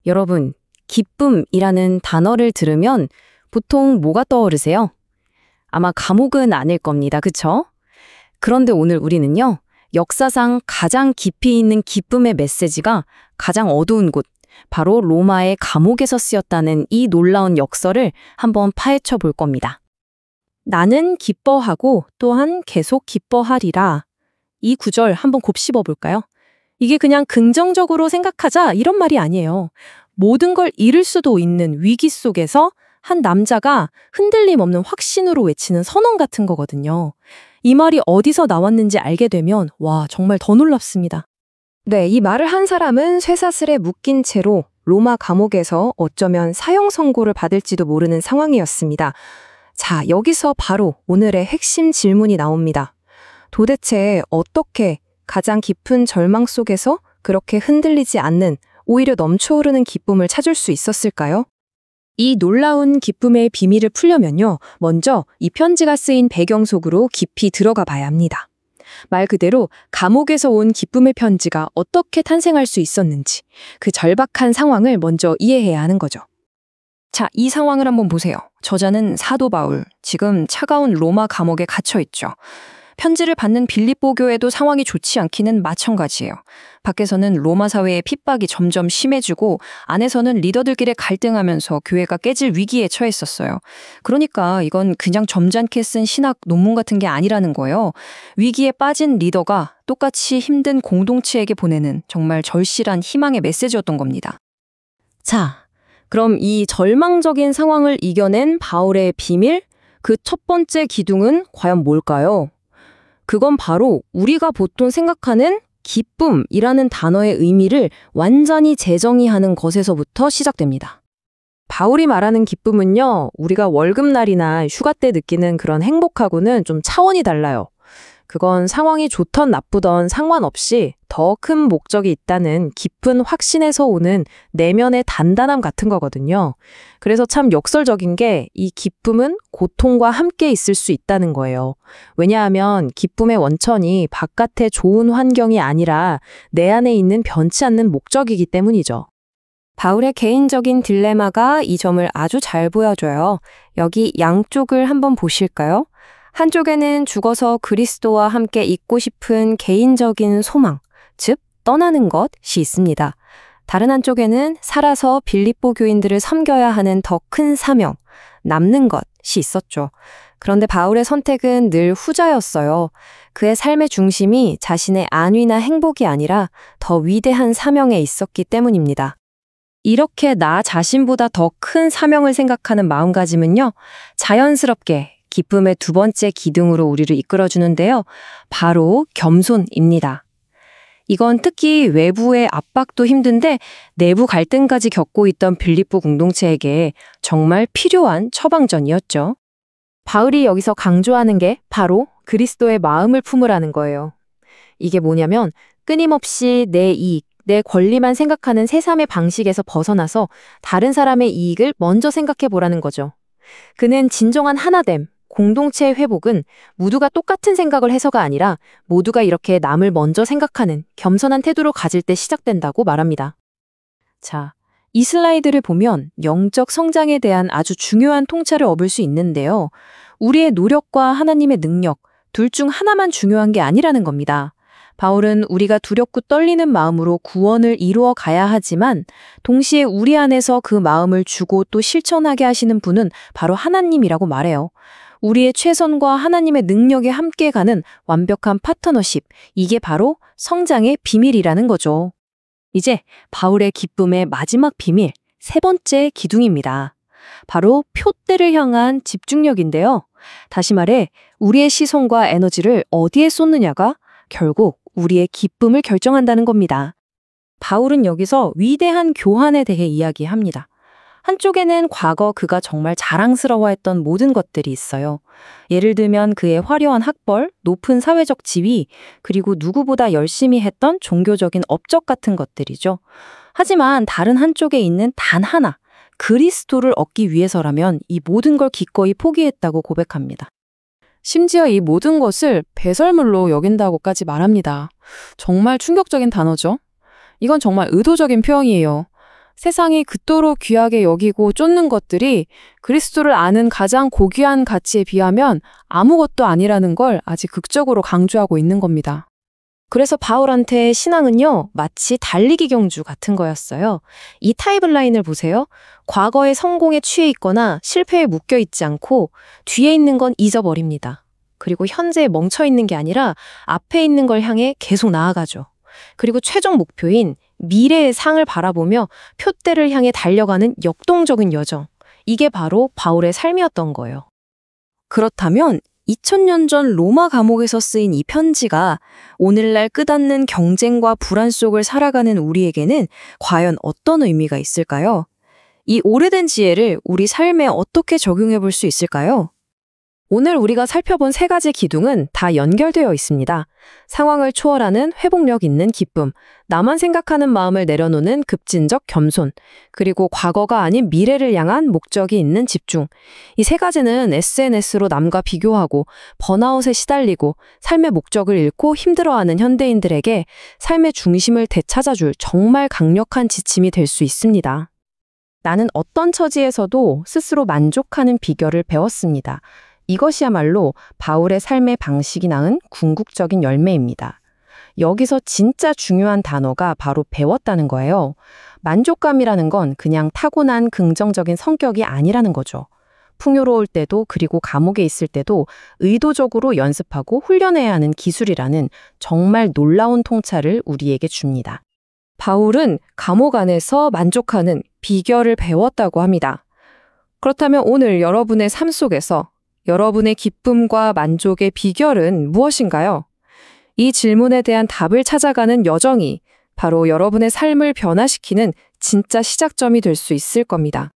여러분, 기쁨이라는 단어를 들으면 보통 뭐가 떠오르세요? 아마 감옥은 아닐 겁니다. 그쵸? 그런데 오늘 우리는요, 역사상 가장 깊이 있는 기쁨의 메시지가 가장 어두운 곳, 바로 로마의 감옥에서 쓰였다는 이 놀라운 역설을 한번 파헤쳐 볼 겁니다. 나는 기뻐하고 또한 계속 기뻐하리라. 이 구절 한번 곱씹어 볼까요? 이게 그냥 긍정적으로 생각하자 이런 말이 아니에요. 모든 걸 잃을 수도 있는 위기 속에서 한 남자가 흔들림 없는 확신으로 외치는 선언 같은 거거든요. 이 말이 어디서 나왔는지 알게 되면 와, 정말 더 놀랍습니다. 네, 이 말을 한 사람은 쇠사슬에 묶인 채로 로마 감옥에서 어쩌면 사형 선고를 받을지도 모르는 상황이었습니다. 자, 여기서 바로 오늘의 핵심 질문이 나옵니다. 도대체 어떻게 가장 깊은 절망 속에서 그렇게 흔들리지 않는 오히려 넘쳐오르는 기쁨을 찾을 수 있었을까요? 이 놀라운 기쁨의 비밀을 풀려면요, 먼저 이 편지가 쓰인 배경 속으로 깊이 들어가 봐야 합니다. 말 그대로 감옥에서 온 기쁨의 편지가 어떻게 탄생할 수 있었는지, 그 절박한 상황을 먼저 이해해야 하는 거죠. 자, 이 상황을 한번 보세요. 저자는 사도 바울, 지금 차가운 로마 감옥에 갇혀 있죠. 편지를 받는 빌립보 교회도 상황이 좋지 않기는 마찬가지예요. 밖에서는 로마 사회의 핍박이 점점 심해지고 안에서는 리더들끼리 갈등하면서 교회가 깨질 위기에 처했었어요. 그러니까 이건 그냥 점잖게 쓴 신학 논문 같은 게 아니라는 거예요. 위기에 빠진 리더가 똑같이 힘든 공동체에게 보내는 정말 절실한 희망의 메시지였던 겁니다. 자, 그럼 이 절망적인 상황을 이겨낸 바울의 비밀? 그 첫 번째 기둥은 과연 뭘까요? 그건 바로 우리가 보통 생각하는 기쁨이라는 단어의 의미를 완전히 재정의하는 것에서부터 시작됩니다. 바울이 말하는 기쁨은요, 우리가 월급날이나 휴가 때 느끼는 그런 행복하고는 좀 차원이 달라요. 그건 상황이 좋던 나쁘던 상관없이 더 큰 목적이 있다는 깊은 확신에서 오는 내면의 단단함 같은 거거든요. 그래서 참 역설적인 게 이 기쁨은 고통과 함께 있을 수 있다는 거예요. 왜냐하면 기쁨의 원천이 바깥의 좋은 환경이 아니라 내 안에 있는 변치 않는 목적이기 때문이죠. 바울의 개인적인 딜레마가 이 점을 아주 잘 보여줘요. 여기 양쪽을 한번 보실까요? 한쪽에는 죽어서 그리스도와 함께 있고 싶은 개인적인 소망, 즉 떠나는 것이 있습니다. 다른 한쪽에는 살아서 빌립보 교인들을 섬겨야 하는 더 큰 사명, 남는 것이 있었죠. 그런데 바울의 선택은 늘 후자였어요. 그의 삶의 중심이 자신의 안위나 행복이 아니라 더 위대한 사명에 있었기 때문입니다. 이렇게 나 자신보다 더 큰 사명을 생각하는 마음가짐은요, 자연스럽게 기쁨의 두 번째 기둥으로 우리를 이끌어주는데요. 바로 겸손입니다. 이건 특히 외부의 압박도 힘든데 내부 갈등까지 겪고 있던 빌립보 공동체에게 정말 필요한 처방전이었죠. 바울이 여기서 강조하는 게 바로 그리스도의 마음을 품으라는 거예요. 이게 뭐냐면 끊임없이 내 이익, 내 권리만 생각하는 새삼의 방식에서 벗어나서 다른 사람의 이익을 먼저 생각해 보라는 거죠. 그는 진정한 하나됨, 공동체의 회복은 모두가 똑같은 생각을 해서가 아니라 모두가 이렇게 남을 먼저 생각하는 겸손한 태도로 가질 때 시작된다고 말합니다. 자, 이 슬라이드를 보면 영적 성장에 대한 아주 중요한 통찰을 얻을 수 있는데요. 우리의 노력과 하나님의 능력, 둘 중 하나만 중요한 게 아니라는 겁니다. 바울은 우리가 두렵고 떨리는 마음으로 구원을 이루어 가야 하지만 동시에 우리 안에서 그 마음을 주고 또 실천하게 하시는 분은 바로 하나님이라고 말해요. 우리의 최선과 하나님의 능력에 함께 가는 완벽한 파트너십, 이게 바로 성장의 비밀이라는 거죠. 이제 바울의 기쁨의 마지막 비밀, 세 번째 기둥입니다. 바로 표대를 향한 집중력인데요. 다시 말해 우리의 시선과 에너지를 어디에 쏟느냐가 결국 우리의 기쁨을 결정한다는 겁니다. 바울은 여기서 위대한 교환에 대해 이야기합니다. 한쪽에는 과거 그가 정말 자랑스러워했던 모든 것들이 있어요. 예를 들면 그의 화려한 학벌, 높은 사회적 지위, 그리고 누구보다 열심히 했던 종교적인 업적 같은 것들이죠. 하지만 다른 한쪽에 있는 단 하나, 그리스도를 얻기 위해서라면 이 모든 걸 기꺼이 포기했다고 고백합니다. 심지어 이 모든 것을 배설물로 여긴다고까지 말합니다. 정말 충격적인 단어죠. 이건 정말 의도적인 표현이에요. 세상이 그토록 귀하게 여기고 쫓는 것들이 그리스도를 아는 가장 고귀한 가치에 비하면 아무것도 아니라는 걸 아직 극적으로 강조하고 있는 겁니다. 그래서 바울한테 신앙은요, 마치 달리기 경주 같은 거였어요. 이 타임라인을 보세요. 과거의 성공에 취해 있거나 실패에 묶여 있지 않고 뒤에 있는 건 잊어버립니다. 그리고 현재에 멈춰 있는 게 아니라 앞에 있는 걸 향해 계속 나아가죠. 그리고 최종 목표인 미래의 상을 바라보며 표대를 향해 달려가는 역동적인 여정. 이게 바로 바울의 삶이었던 거예요. 그렇다면 2000년 전 로마 감옥에서 쓰인 이 편지가 오늘날 끝없는 경쟁과 불안 속을 살아가는 우리에게는 과연 어떤 의미가 있을까요? 이 오래된 지혜를 우리 삶에 어떻게 적용해 볼 수 있을까요? 오늘 우리가 살펴본 세 가지 기둥은 다 연결되어 있습니다. 상황을 초월하는 회복력 있는 기쁨, 나만 생각하는 마음을 내려놓는 급진적 겸손, 그리고 과거가 아닌 미래를 향한 목적이 있는 집중. 이 세 가지는 SNS로 남과 비교하고 번아웃에 시달리고 삶의 목적을 잃고 힘들어하는 현대인들에게 삶의 중심을 되찾아줄 정말 강력한 지침이 될 수 있습니다. 나는 어떤 처지에서도 스스로 만족하는 비결을 배웠습니다. 이것이야말로 바울의 삶의 방식이 낳은 궁극적인 열매입니다. 여기서 진짜 중요한 단어가 바로 배웠다는 거예요. 만족감이라는 건 그냥 타고난 긍정적인 성격이 아니라는 거죠. 풍요로울 때도 그리고 감옥에 있을 때도 의도적으로 연습하고 훈련해야 하는 기술이라는 정말 놀라운 통찰을 우리에게 줍니다. 바울은 감옥 안에서 만족하는 비결을 배웠다고 합니다. 그렇다면 오늘 여러분의 삶 속에서 여러분의 기쁨과 만족의 비결은 무엇인가요? 이 질문에 대한 답을 찾아가는 여정이 바로 여러분의 삶을 변화시키는 진짜 시작점이 될 수 있을 겁니다.